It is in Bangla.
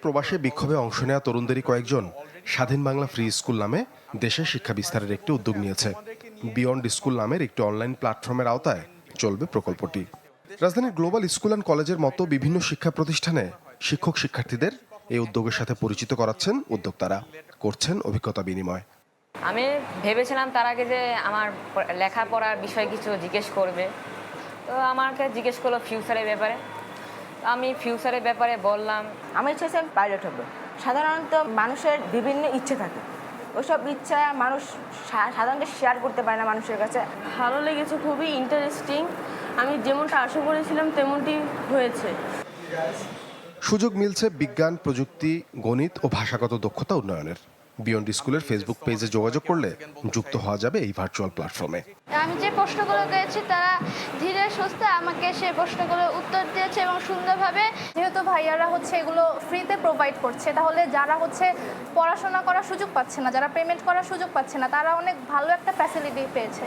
প্রবাসে বিক্ষোভে অংশ নেওয়া তরুণদেরই কয়েকজন স্বাধীন বাংলা ফ্রি স্কুল নামে দেশে শিক্ষা বিস্তারের একটি উদ্যোগ নিয়েছে। বিয়ন্ড স্কুল নামের একটি অনলাইন প্ল্যাটফর্মের আওতায় চলবে প্রকল্পটি। রাজধানীর গ্লোবাল স্কুল অ্যান্ড কলেজের মতো বিভিন্ন শিক্ষা প্রতিষ্ঠানে শিক্ষক শিক্ষার্থীদের এই উদ্যোগের সাথে পরিচিত করাচ্ছেন উদ্যোক্তারা, করছেন অভিজ্ঞতা বিনিময়। আমি ভেবেছিলাম তার আগে যে আমার লেখাপড়ার বিষয়ে কিছু জিজ্ঞেস করবে, তো আমাকে জিজ্ঞেস করলো ফিউচারের ব্যাপারে। আমি ফিউচারের ব্যাপারে বললাম আমার ইচ্ছা আছে পাইলট হবো। সাধারণত মানুষের বিভিন্ন ইচ্ছে থাকে, ওইসব ইচ্ছা মানুষ সাধারণত শেয়ার করতে পারে না মানুষের কাছে। ভালো লেগেছে, খুবই ইন্টারেস্টিং। আমি যেমনটা আশা করেছিলাম তেমনটি হয়েছে। সুযোগ মিলছে বিজ্ঞান, প্রযুক্তি, গণিত ও ভাষাগত দক্ষতা উন্নয়নের। বিয়ন্ড স্কুলের ফেসবুক পেজে যোগাযোগ করলে যুক্ত হওয়া যাবে এই ভার্চুয়াল প্ল্যাটফর্মে। আমি যে প্রশ্নগুলো করেছি তারা ধীরে সুস্থে আমাকে সেই প্রশ্নগুলোর উত্তর দিয়েছে এবং সুন্দরভাবে। যেহেতু ভাইয়ারা এগুলো ফ্রিতে প্রোভাইড করছে, তাহলে যারা পড়াশোনা করার সুযোগ পাচ্ছে না, যারা পেমেন্ট করার সুযোগ পাচ্ছে না, তারা অনেক ভালো একটা ফ্যাসিলিটি পেয়েছে।